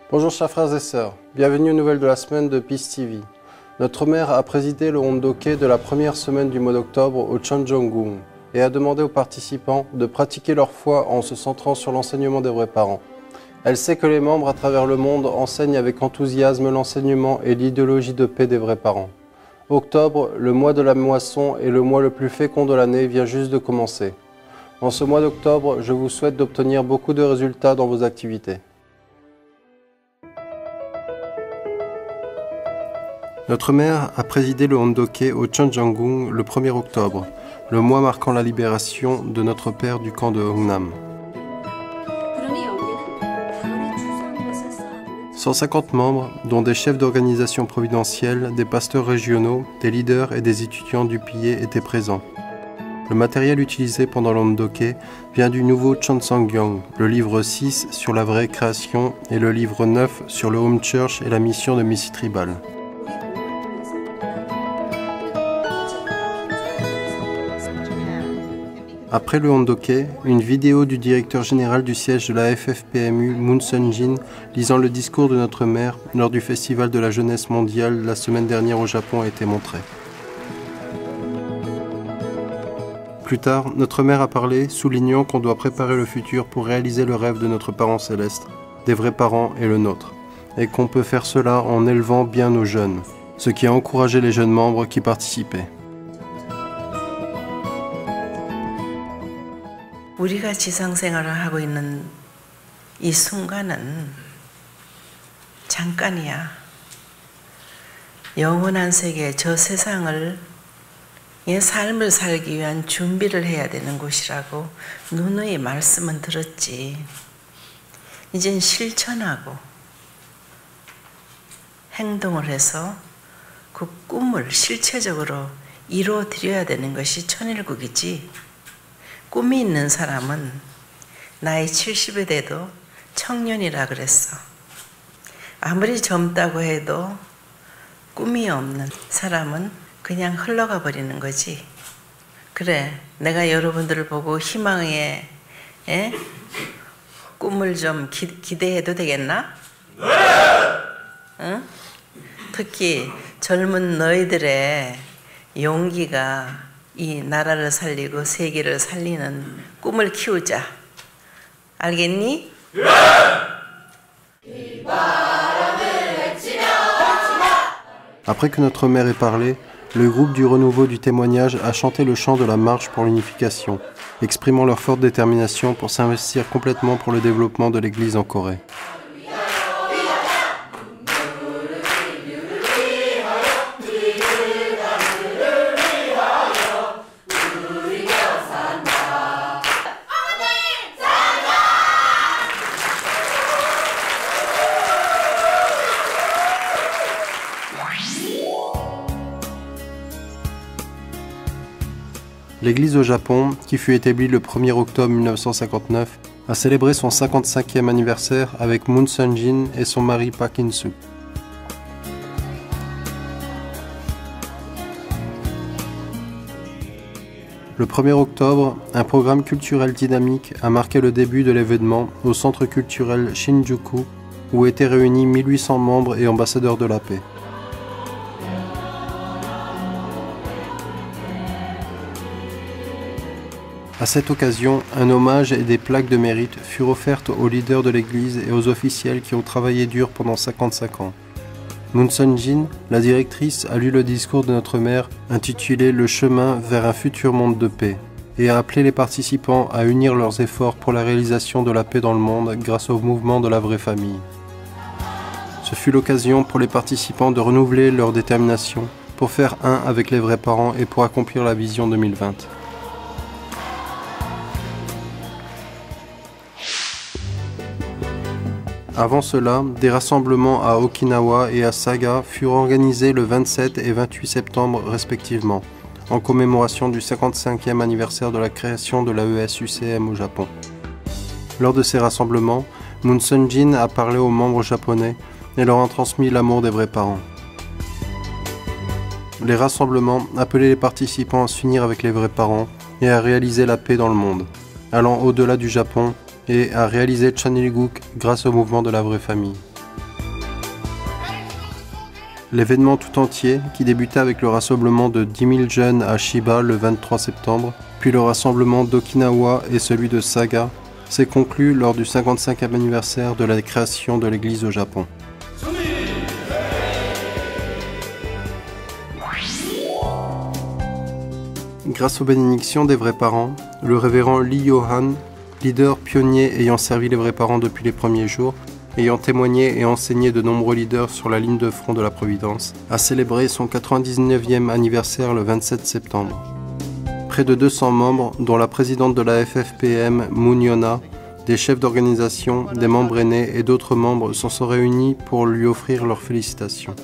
Bonjour chers frères et sœurs, bienvenue aux nouvelles de la semaine de Peace TV. Notre mère a présidé le Hondoke de la première semaine du mois d'octobre au Chonjeongung et a demandé aux participants de pratiquer leur foi en se centrant sur l'enseignement des vrais parents. Elle sait que les membres à travers le monde enseignent avec enthousiasme l'enseignement et l'idéologie de paix des vrais parents. Octobre, le mois de la moisson et le mois le plus fécond de l'année vient juste de commencer. En ce mois d'octobre, je vous souhaite d'obtenir beaucoup de résultats dans vos activités. Notre mère a présidé le Hondoke au Chonjeongung le 1er octobre, le mois marquant la libération de notre père du camp de Hongnam. 150 membres, dont des chefs d'organisation providentielle, des pasteurs régionaux, des leaders et des étudiants du Pillet étaient présents. Le matériel utilisé pendant l'Hondoke vient du nouveau Cheonseonggyeong, le livre 6 sur la vraie création et le livre 9 sur le Home Church et la mission de Missy Tribal. Après le Hondoke, une vidéo du directeur général du siège de la FFPMU, Moon Sun-jin, lisant le discours de notre mère lors du Festival de la jeunesse mondiale la semaine dernière au Japon a été montrée. Plus tard, notre mère a parlé, soulignant qu'on doit préparer le futur pour réaliser le rêve de notre parent céleste, des vrais parents et le nôtre, et qu'on peut faire cela en élevant bien nos jeunes, ce qui a encouragé les jeunes membres qui participaient. 우리가 지상생활을 하고 있는 이 순간은 잠깐이야. 영원한 세계, 저 세상을 이 삶을 살기 위한 준비를 해야 되는 곳이라고 누누이 말씀은 들었지. 이젠 실천하고 행동을 해서 그 꿈을 실체적으로 이루어드려야 되는 것이 천일국이지. 꿈이 있는 사람은 나이 70이 돼도 청년이라 그랬어. 아무리 젊다고 해도 꿈이 없는 사람은 그냥 흘러가 버리는 거지. 그래, 내가 여러분들을 보고 희망의 꿈을 좀 기대해도 되겠나? 네! 응? 특히 젊은 너희들의 용기가 이 나라를 살리고 세계를 살리는 꿈을 키우자. 알겠니? Après que notre mère ait parlé, le groupe du renouveau du témoignage a chanté le chant de la marche pour l'unification, exprimant leur forte détermination pour s'investir complètement pour le développement de l'Église en Corée. L'Église au Japon, qui fut établie le 1er octobre 1959, a célébré son 55e anniversaire avec Moon Sun-jin et son mari Park In-suk. Le 1er octobre, un programme culturel dynamique a marqué le début de l'événement au centre culturel Shinjuku, où étaient réunis 1800 membres et ambassadeurs de la paix. À cette occasion, un hommage et des plaques de mérite furent offertes aux leaders de l'Église et aux officiels qui ont travaillé dur pendant 55 ans. Moon Sun-jin, la directrice, a lu le discours de notre mère intitulé « Le chemin vers un futur monde de paix » et a appelé les participants à unir leurs efforts pour la réalisation de la paix dans le monde grâce au mouvement de la vraie famille. Ce fut l'occasion pour les participants de renouveler leur détermination pour faire un avec les vrais parents et pour accomplir la vision 2020. Avant cela, des rassemblements à Okinawa et à Saga furent organisés le 27 et 28 septembre respectivement, en commémoration du 55e anniversaire de la création de l'AES-UCM au Japon. Lors de ces rassemblements, Moon Sun-jin a parlé aux membres japonais et leur a transmis l'amour des vrais parents. Les rassemblements appelaient les participants à s'unir avec les vrais parents et à réaliser la paix dans le monde, allant au-delà du Japon et à réaliser Chanilguk grâce au mouvement de la vraie famille. L'événement tout entier, qui débuta avec le rassemblement de 10 000 jeunes à Chiba le 23 septembre, puis le rassemblement d'Okinawa et celui de Saga, s'est conclu lors du 55e anniversaire de la création de l'Église au Japon. Grâce aux bénédictions des vrais parents, le révérend Lee Yohan, leader pionnier ayant servi les vrais parents depuis les premiers jours, ayant témoigné et enseigné de nombreux leaders sur la ligne de front de la Providence, a célébré son 99e anniversaire le 27 septembre. Près de 200 membres, dont la présidente de la FFPM, Moon Yona, des chefs d'organisation, des membres aînés et d'autres membres se sont réunis pour lui offrir leurs félicitations.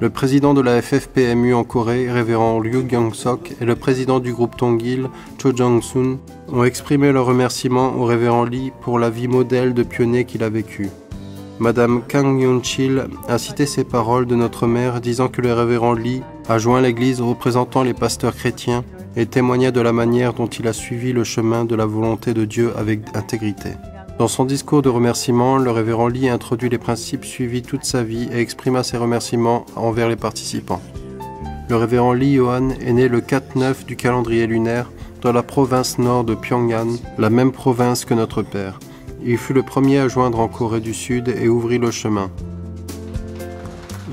Le président de la FFPMU en Corée, révérend Ryu Gyung-sok, et le président du groupe Tongil, Cho Jong-sun, ont exprimé leurs remerciements au révérend Lee pour la vie modèle de pionnier qu'il a vécue. Madame Kang Yoon-chil a cité ces paroles de notre mère disant que le révérend Lee a joint l'Église représentant les pasteurs chrétiens et témoigna de la manière dont il a suivi le chemin de la volonté de Dieu avec intégrité. Dans son discours de remerciement, le révérend Lee introduit les principes suivis toute sa vie et exprima ses remerciements envers les participants. Le révérend Lee Yohan est né le 4/9 du calendrier lunaire dans la province nord de Pyongan, la même province que notre père. Il fut le premier à joindre en Corée du Sud et ouvrit le chemin.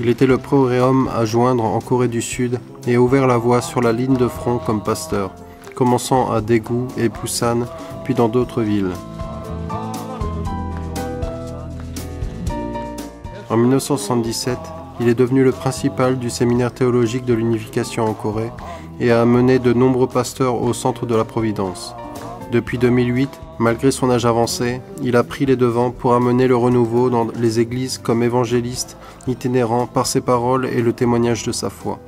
Il était le premier homme à joindre en Corée du Sud et a ouvert la voie sur la ligne de front comme pasteur, commençant à Daegu et Busan, puis dans d'autres villes. En 1977, il est devenu le principal du séminaire théologique de l'unification en Corée et a amené de nombreux pasteurs au centre de la Providence. Depuis 2008, malgré son âge avancé, il a pris les devants pour amener le renouveau dans les églises comme évangéliste itinérant par ses paroles et le témoignage de sa foi.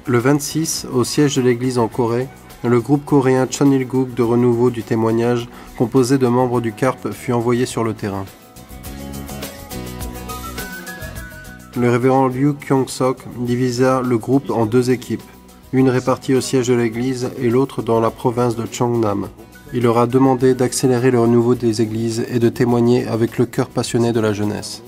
Le 26, au siège de l'Église en Corée, le groupe coréen Chonilguk de renouveau du témoignage, composé de membres du CARP, fut envoyé sur le terrain. Le révérend Ryu Kyung-sok divisa le groupe en deux équipes, une répartie au siège de l'Église et l'autre dans la province de Cheongnam. Il leur a demandé d'accélérer le renouveau des églises et de témoigner avec le cœur passionné de la jeunesse.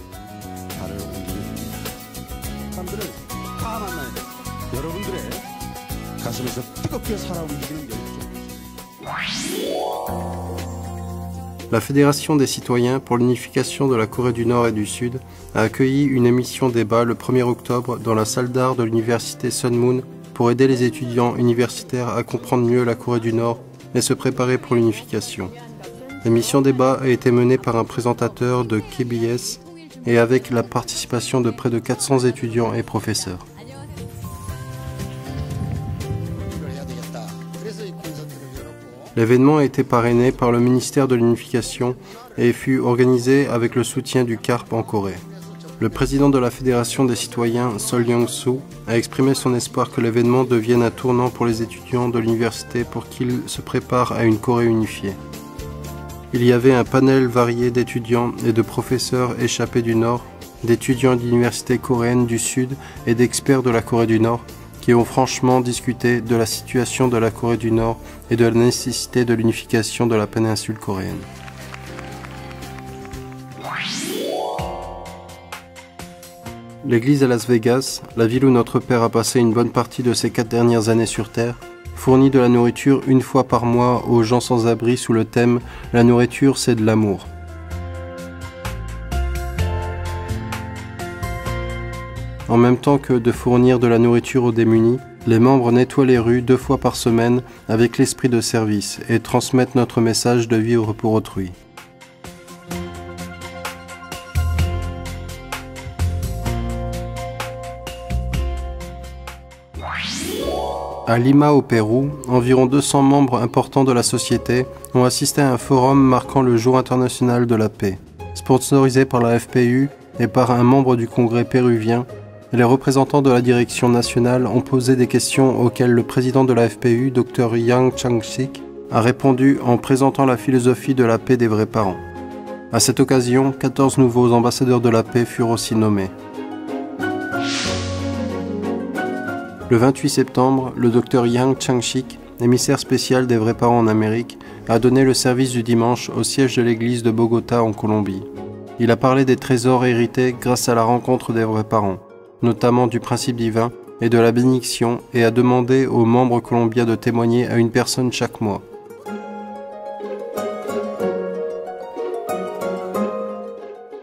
La Fédération des citoyens pour l'unification de la Corée du Nord et du Sud a accueilli une émission débat le 1er octobre dans la salle d'art de l'université Sunmoon pour aider les étudiants universitaires à comprendre mieux la Corée du Nord et se préparer pour l'unification. L'émission débat a été menée par un présentateur de KBS et avec la participation de près de 400 étudiants et professeurs. L'événement a été parrainé par le ministère de l'Unification et fut organisé avec le soutien du CARP en Corée. Le président de la Fédération des citoyens, Sol Young-soo, a exprimé son espoir que l'événement devienne un tournant pour les étudiants de l'université pour qu'ils se préparent à une Corée unifiée. Il y avait un panel varié d'étudiants et de professeurs échappés du Nord, d'étudiants d'universités coréennes du Sud et d'experts de la Corée du Nord, qui ont franchement discuté de la situation de la Corée du Nord et de la nécessité de l'unification de la péninsule coréenne. L'église à Las Vegas, la ville où notre père a passé une bonne partie de ses 4 dernières années sur Terre, fournit de la nourriture une fois par mois aux gens sans abri sous le thème « La nourriture, c'est de l'amour ». En même temps que de fournir de la nourriture aux démunis, les membres nettoient les rues 2 fois par semaine avec l'esprit de service et transmettent notre message de vivre pour autrui. À Lima, au Pérou, environ 200 membres importants de la société ont assisté à un forum marquant le Jour international de la paix, sponsorisé par la FPU et par un membre du Congrès péruvien. Les représentants de la direction nationale ont posé des questions auxquelles le président de la FPU, Dr Yang Chang-sik, a répondu en présentant la philosophie de la paix des vrais parents. À cette occasion, 14 nouveaux ambassadeurs de la paix furent aussi nommés. Le 28 septembre, le docteur Yang Changshik, émissaire spécial des vrais parents en Amérique, a donné le service du dimanche au siège de l'église de Bogota en Colombie. Il a parlé des trésors hérités grâce à la rencontre des vrais parents, notamment du principe divin et de la bénédiction, et a demandé aux membres colombiens de témoigner à une personne chaque mois.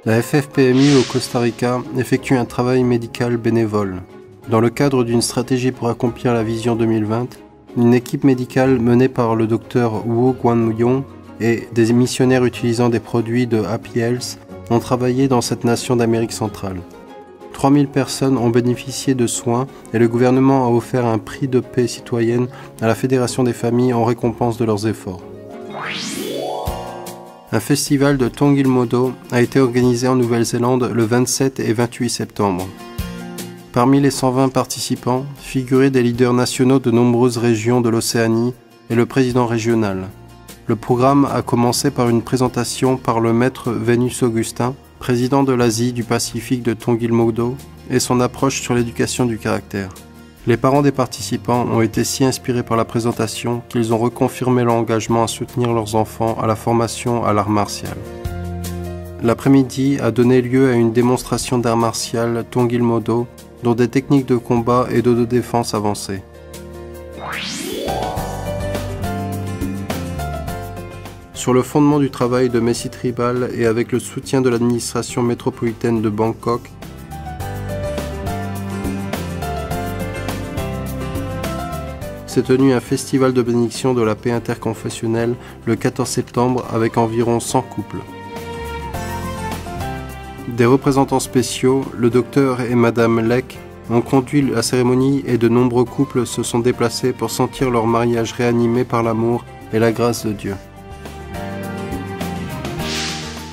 La FFPMI au Costa Rica effectue un travail médical bénévole. Dans le cadre d'une stratégie pour accomplir la vision 2020, une équipe médicale menée par le docteur Wu Guanyong et des missionnaires utilisant des produits de Happy Health ont travaillé dans cette nation d'Amérique centrale. 3000 personnes ont bénéficié de soins et le gouvernement a offert un prix de paix citoyenne à la Fédération des familles en récompense de leurs efforts. Un festival de Tongilmodo a été organisé en Nouvelle-Zélande le 27 et 28 septembre. Parmi les 120 participants figuraient des leaders nationaux de nombreuses régions de l'Océanie et le président régional. Le programme a commencé par une présentation par le maître Vénus Augustin, président de l'Asie du Pacifique de Tongilmodo, et son approche sur l'éducation du caractère. Les parents des participants ont été si inspirés par la présentation qu'ils ont reconfirmé leur engagement à soutenir leurs enfants à la formation à l'art martial. L'après-midi a donné lieu à une démonstration d'art martial Tongilmodo, dont des techniques de combat et de défense avancées. Sur le fondement du travail de Messi Tribal et avec le soutien de l'administration métropolitaine de Bangkok, s'est tenu un festival de bénédiction de la paix interconfessionnelle le 14 septembre avec environ 100 couples. Des représentants spéciaux, le docteur et madame Lek, ont conduit la cérémonie et de nombreux couples se sont déplacés pour sentir leur mariage réanimé par l'amour et la grâce de Dieu.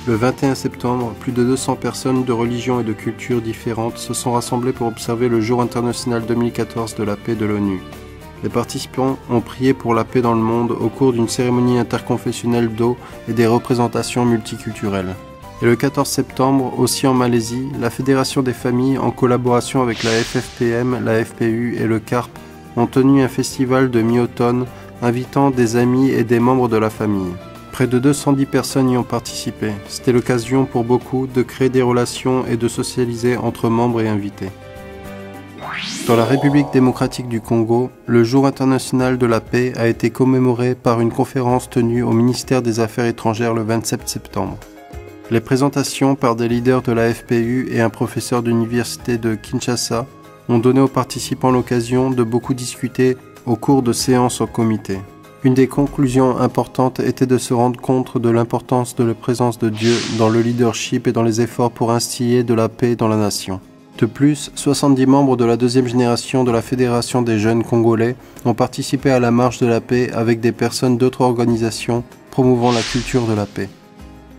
Le 21 septembre, plus de 200 personnes de religions et de cultures différentes se sont rassemblées pour observer le Jour international 2014 de la paix de l'ONU. Les participants ont prié pour la paix dans le monde au cours d'une cérémonie interconfessionnelle d'eau et des représentations multiculturelles. Et le 14 septembre, aussi en Malaisie, la Fédération des familles, en collaboration avec la FFPM, la FPU et le CARP, ont tenu un festival de mi-automne invitant des amis et des membres de la famille. Près de 210 personnes y ont participé. C'était l'occasion pour beaucoup de créer des relations et de socialiser entre membres et invités. Dans la République démocratique du Congo, le Jour international de la paix a été commémoré par une conférence tenue au ministère des Affaires étrangères le 27 septembre. Les présentations par des leaders de la FPU et un professeur d'université de Kinshasa ont donné aux participants l'occasion de beaucoup discuter au cours de séances en comité. Une des conclusions importantes était de se rendre compte de l'importance de la présence de Dieu dans le leadership et dans les efforts pour instiller de la paix dans la nation. De plus, 70 membres de la deuxième génération de la Fédération des jeunes congolais ont participé à la marche de la paix avec des personnes d'autres organisations promouvant la culture de la paix.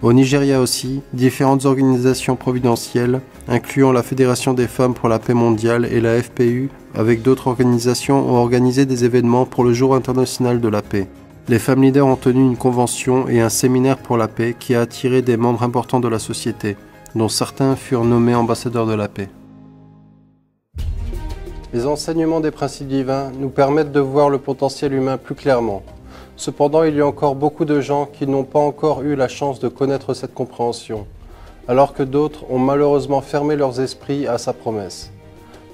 Au Nigeria aussi, différentes organisations providentielles, incluant la Fédération des femmes pour la paix mondiale et la FPU, avec d'autres organisations, ont organisé des événements pour le Jour international de la paix. Les femmes leaders ont tenu une convention et un séminaire pour la paix qui a attiré des membres importants de la société, dont certains furent nommés ambassadeurs de la paix. Les enseignements des principes divins nous permettent de voir le potentiel humain plus clairement. Cependant, il y a encore beaucoup de gens qui n'ont pas encore eu la chance de connaître cette compréhension, alors que d'autres ont malheureusement fermé leurs esprits à sa promesse.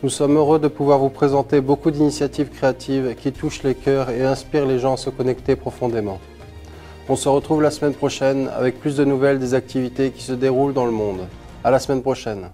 Nous sommes heureux de pouvoir vous présenter beaucoup d'initiatives créatives qui touchent les cœurs et inspirent les gens à se connecter profondément. On se retrouve la semaine prochaine avec plus de nouvelles des activités qui se déroulent dans le monde. À la semaine prochaine.